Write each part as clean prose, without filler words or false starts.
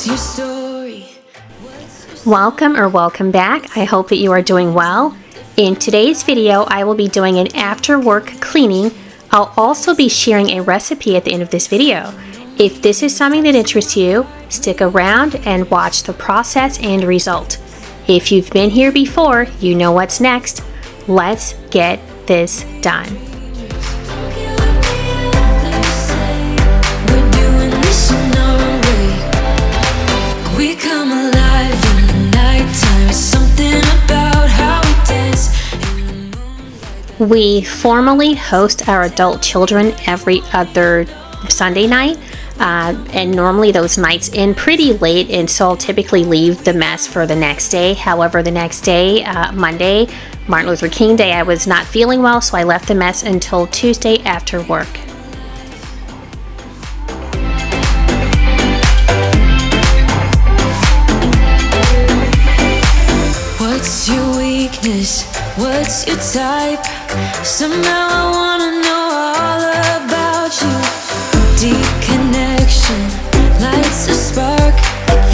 What's your story? Welcome back. I hope that you are doing well. In today's video, I will be doing an after work cleaning. I'll also be sharing a recipe at the end of this video. If this is something that interests you, stick around and watch the process and result. If you've been here before, you know what's next. Let's get this done. We're doing this in our way. We come alive in the nighttime. It's something about how we dance in the moonlight. We formally host our adult children every other Sunday night. And normally those nights end pretty late, and so I'll typically leave the mess for the next day. However, the next day, Monday, Martin Luther King Day, I was not feeling well, so I left the mess until Tuesday after work. What's your weakness? What's your type? Somehow I wanna know all about you. Deep connection lights a spark.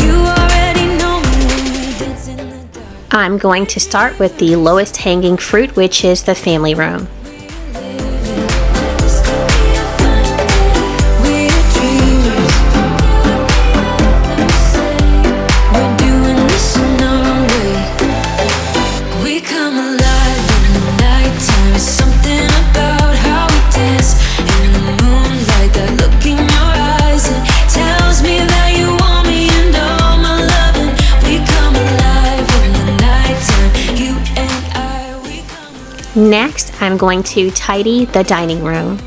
You already know me when we dance in the dark. I'm going to start with the lowest hanging fruit, which is the family room. Next, I'm going to tidy the dining room.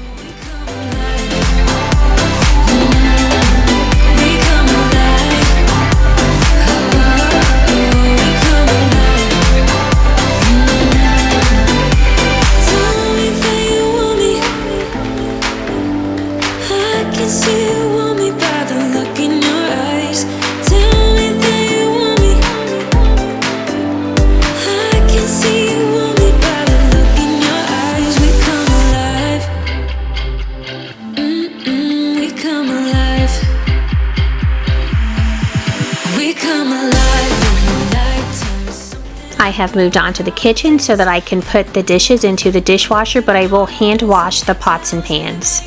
I have moved on to the kitchen so that I can put the dishes into the dishwasher, but I will hand wash the pots and pans.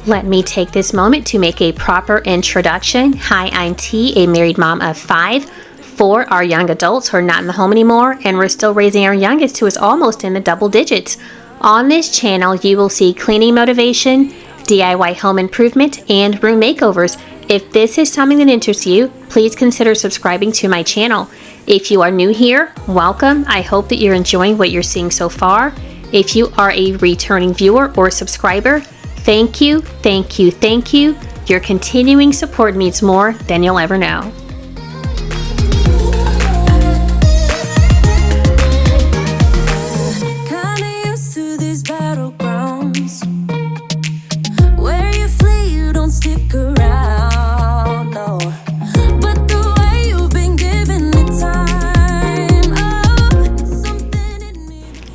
Let me take this moment to make a proper introduction. Hi, I'm T, a married mom of 5. 4 are young adults who are not in the home anymore, and we're still raising our youngest, who is almost in the double digits. On this channel, you will see cleaning motivation, DIY home improvement, and room makeovers. If this is something that interests you, please consider subscribing to my channel. If you are new here, welcome. I hope that you're enjoying what you're seeing so far. If you are a returning viewer or subscriber, thank you, thank you, thank you. Your continuing support means more than you'll ever know.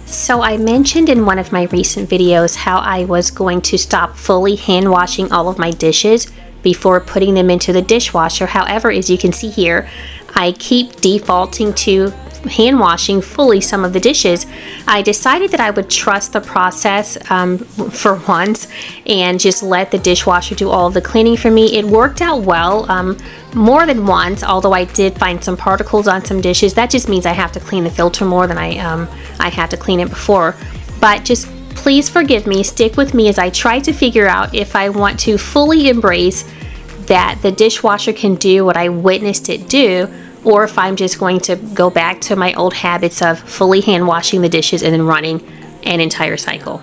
So I mentioned in one of my recent videos how I was going to stop fully hand washing all of my dishes before putting them into the dishwasher. However, as you can see here, I keep defaulting to hand washing fully some of the dishes. I decided that I would trust the process for once and just let the dishwasher do all of the cleaning for me. It worked out well more than once, although I did find some particles on some dishes. That just means I have to clean the filter more than I had to clean it before. But just please forgive me, stick with me as I try to figure out if I want to fully embrace that the dishwasher can do what I witnessed it do, or if I'm just going to go back to my old habits of fully hand washing the dishes and then running an entire cycle.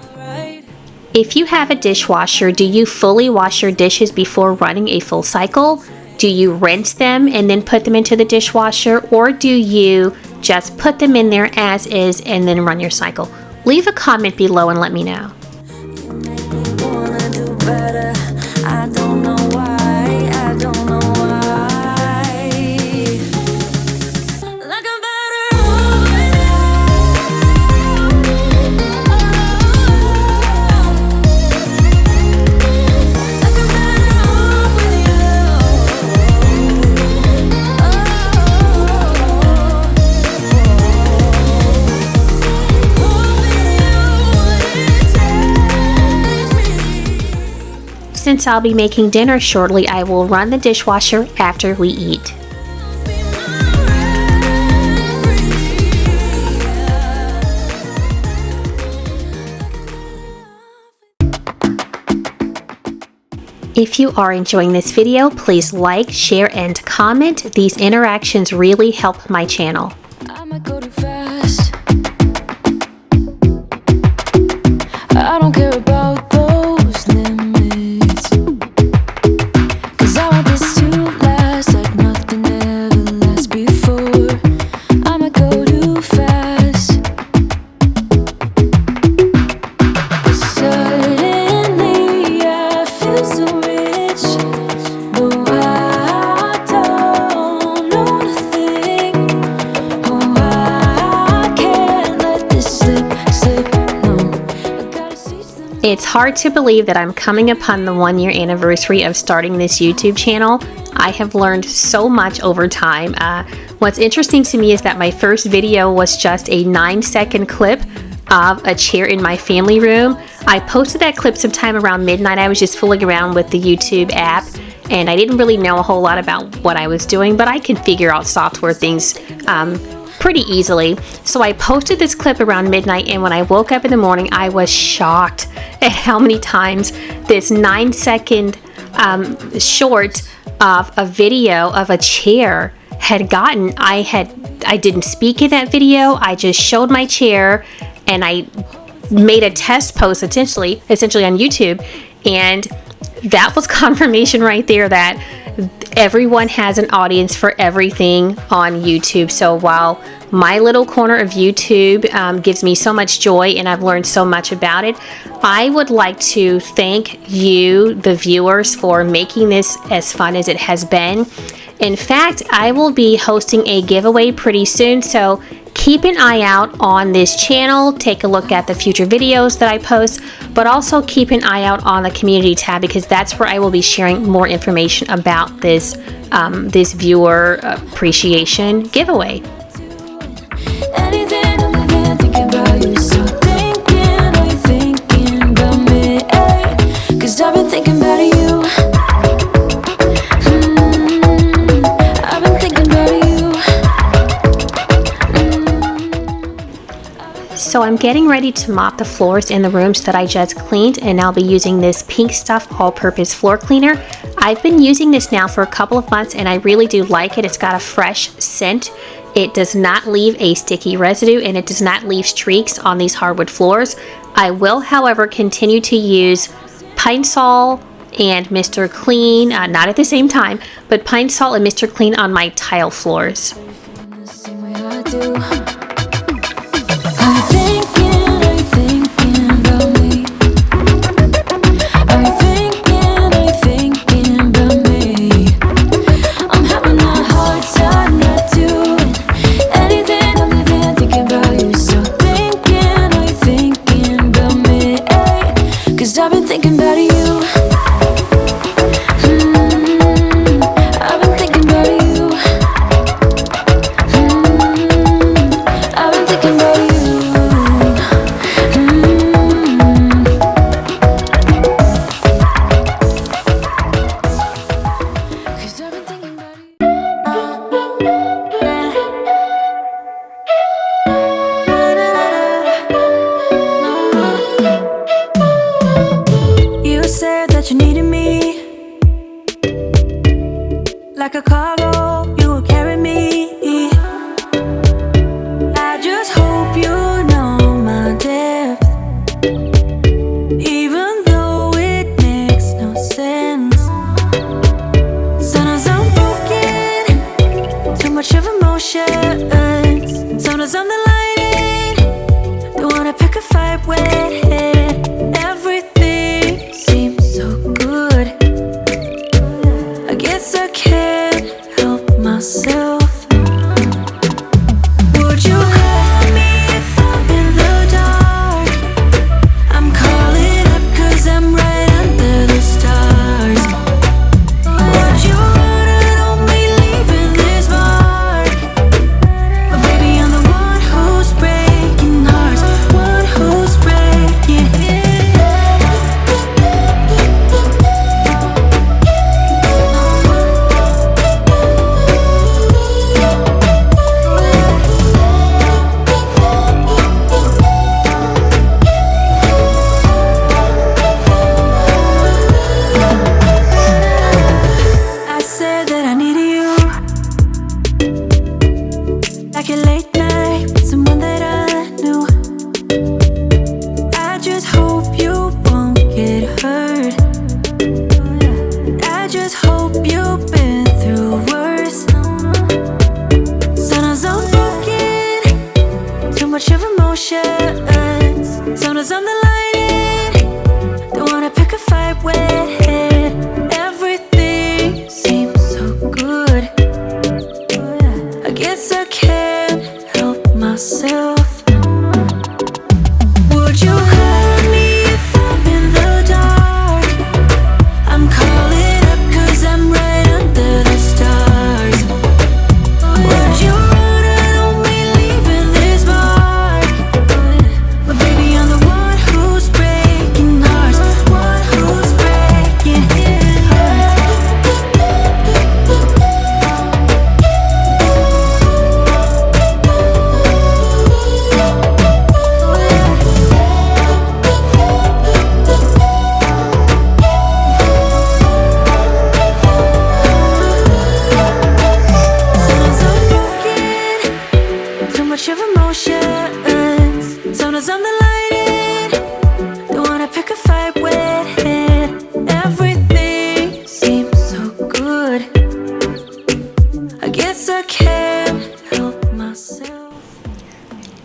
If you have a dishwasher, do you fully wash your dishes before running a full cycle? Do you rinse them and then put them into the dishwasher, or do you just put them in there as is and then run your cycle? Leave a comment below and let me know. Since I'll be making dinner shortly, I will run the dishwasher after we eat. If you are enjoying this video, please like, share, and comment. These interactions really help my channel. I don't care about those limits, 'cause I want this to last like nothing ever lasts before. I'ma go too fast. Suddenly I feel so rich, but I don't know nothing. Oh, I can't let this slip. It's hard to believe that I'm coming upon the 1-year anniversary of starting this YouTube channel. I have learned so much over time. What's interesting to me is that my first video was just a 9-second clip of a chair in my family room. I posted that clip sometime around midnight. I was just fooling around with the YouTube app and I didn't really know a whole lot about what I was doing, but I can figure out software things pretty easily. So I posted this clip around midnight, and when I woke up in the morning, I was shocked at how many times this 9-second short of a video of a chair had gotten. I didn't speak in that video. I just showed my chair and I made a test post essentially on YouTube, and that was confirmation right there that everyone has an audience for everything on YouTube. So while my little corner of YouTube gives me so much joy and I've learned so much about it, I would like to thank you, the viewers, for making this as fun as it has been. In fact, I will be hosting a giveaway pretty soon, so keep an eye out on this channel. Take a look at the future videos that I post, but also keep an eye out on the community tab, because that's where I will be sharing more information about this this viewer appreciation giveaway. I've been thinking about you. I've been thinking about you. So I'm getting ready to mop the floors in the rooms that I just cleaned, and I'll be using this Pink Stuff all-purpose floor cleaner. I've been using this now for a couple of months and I really do like it. It's got a fresh scent. It does not leave a sticky residue and it does not leave streaks on these hardwood floors. I will, however, continue to use Pine Sol and Mr. Clean, not at the same time, but Pine Sol and Mr. Clean on my tile floors. I've been thinking about you. I've been thinking about you. I've been thinking about you. That you needed me like a cargo, you would carry me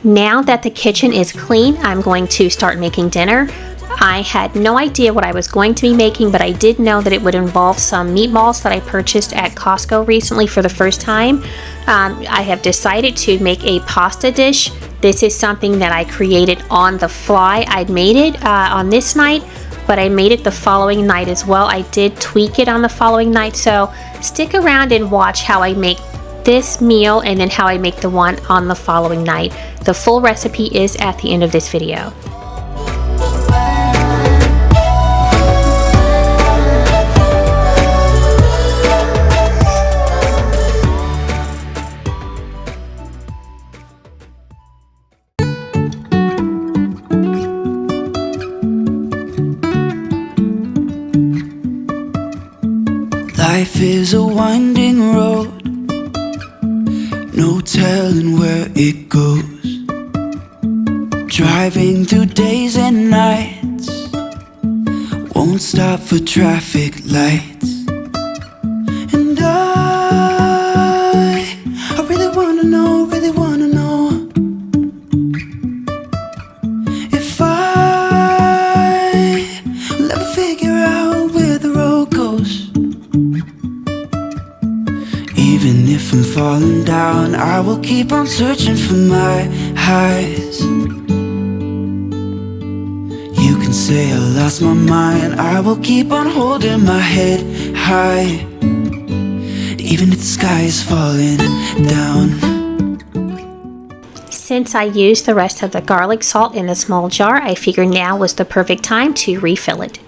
Now that the kitchen is clean, I'm going to start making dinner. I had no idea what I was going to be making, but I did know that it would involve some meatballs that I purchased at Costco recently for the first time. I have decided to make a pasta dish. This is something that I created on the fly. I'd made it on this night, but I made it the following night as well. I did tweak it on the following night, so stick around and watch how I make this meal and then how I make the one on the following night. The full recipe is at the end of this video. Life is a winding road, no telling where it goes. Driving through days and nights, won't stop for traffic lights. And I really wanna know if I'll ever figure out where the road goes. Even if I'm falling down, I will keep on searching for my highs. You can say I lost my mind, I will keep on holding my head high, even if the sky is falling down. Since I used the rest of the garlic salt in the small jar, I figured now was the perfect time to refill it.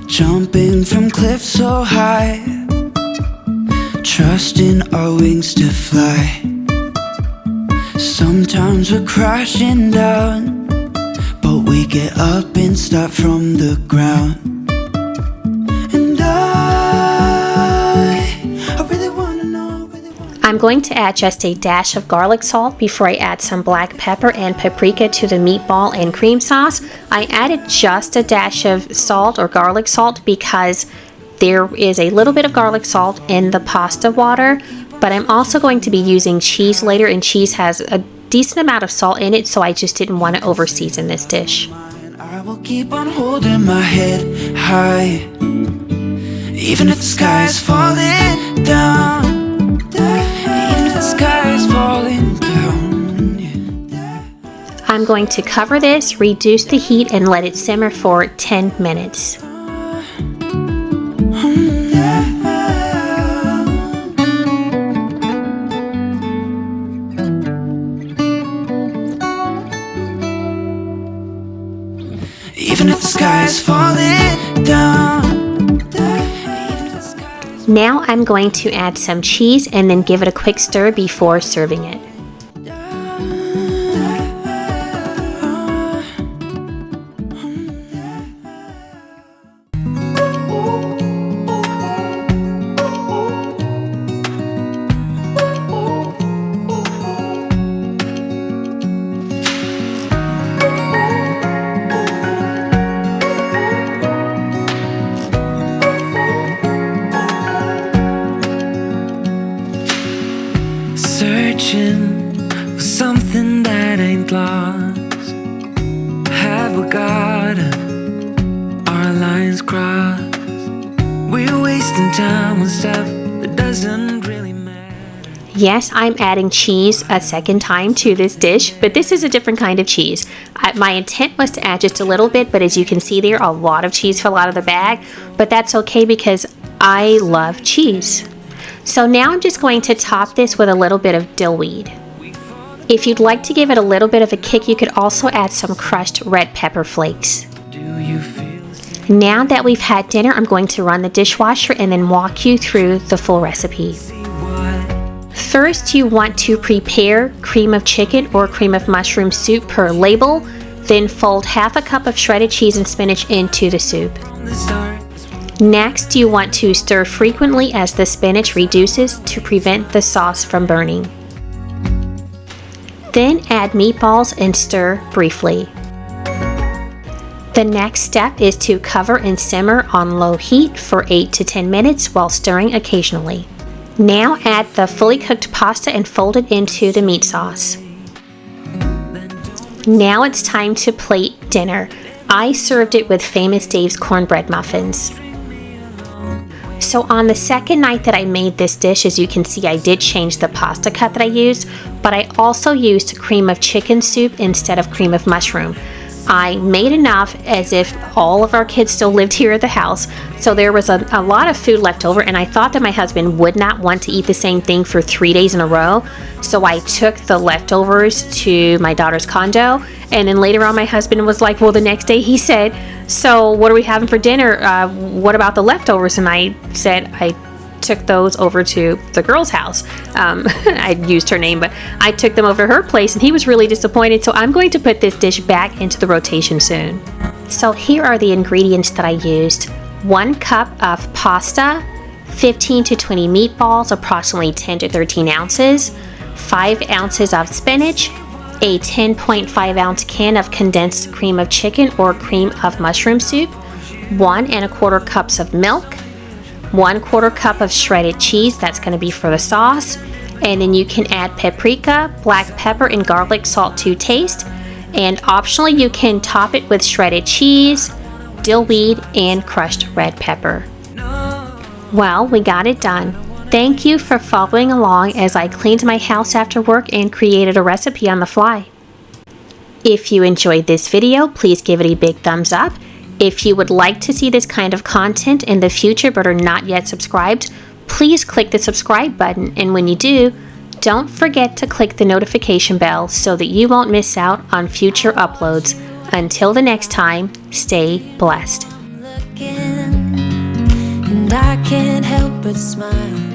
Jumping from cliffs so high, trusting our wings to fly. Sometimes we're crashing down, but we get up and start from the ground. And I really wanna know. I'm going to add just a dash of garlic salt before I add some black pepper and paprika to the meatball and cream sauce. I added just a dash of salt or garlic salt because there is a little bit of garlic salt in the pasta water, but I'm also going to be using cheese later, and cheese has a decent amount of salt in it, so I just didn't want to over-season this dish. I will keep on holding my head high, even if the sky is falling down. Even if the sky is falling down, yeah. I'm going to cover this, reduce the heat, and let it simmer for 10 minutes. Even if the sky is falling down. Now I'm going to add some cheese and then give it a quick stir before serving it. Searching for something that ain't lost. Have we got our lines crossed? We're wasting time on stuff that doesn't really matter. Yes, I'm adding cheese a second time to this dish, but this is a different kind of cheese. My intent was to add just a little bit, but as you can see there, a lot of cheese fell out of the bag, but that's okay because I love cheese. So now I'm just going to top this with a little bit of dill weed. If you'd like to give it a little bit of a kick, you could also add some crushed red pepper flakes. Now that we've had dinner, I'm going to run the dishwasher and then walk you through the full recipe. First, you want to prepare cream of chicken or cream of mushroom soup per label, then fold half a cup of shredded cheese and spinach into the soup. Next, you want to stir frequently as the spinach reduces to prevent the sauce from burning. Then add meatballs and stir briefly. The next step is to cover and simmer on low heat for 8 to 10 minutes while stirring occasionally. Now add the fully cooked pasta and fold it into the meat sauce. Now it's time to plate dinner. I served it with Famous Dave's cornbread muffins. So on the second night that I made this dish, as you can see, I did change the pasta cut that I used, but I also used cream of chicken soup instead of cream of mushroom. I made enough as if all of our kids still lived here at the house, so there was a lot of food left over, and I thought that my husband would not want to eat the same thing for 3 days in a row, so I took the leftovers to my daughter's condo, and then later on my husband was like, well, the next day he said, so what are we having for dinner? What about the leftovers? And I said, I took those over to the girl's house. I used her name, but I took them over to her place, and he was really disappointed, so I'm going to put this dish back into the rotation soon. So here are the ingredients that I used. 1 cup of pasta, 15 to 20 meatballs, approximately 10 to 13 ounces, 5 ounces of spinach, a 10.5 ounce can of condensed cream of chicken or cream of mushroom soup, 1 1/4 cups of milk, 1/4 cup of shredded cheese, that's going to be for the sauce, and then you can add paprika, black pepper, and garlic salt to taste, and optionally you can top it with shredded cheese, dill weed, and crushed red pepper. Well, we got it done. Thank you for following along as I cleaned my house after work and created a recipe on the fly. If you enjoyed this video, please give it a big thumbs up. If you would like to see this kind of content in the future but are not yet subscribed, please click the subscribe button, and when you do, don't forget to click the notification bell so that you won't miss out on future uploads. Until the next time, stay blessed. And I can't help but smile.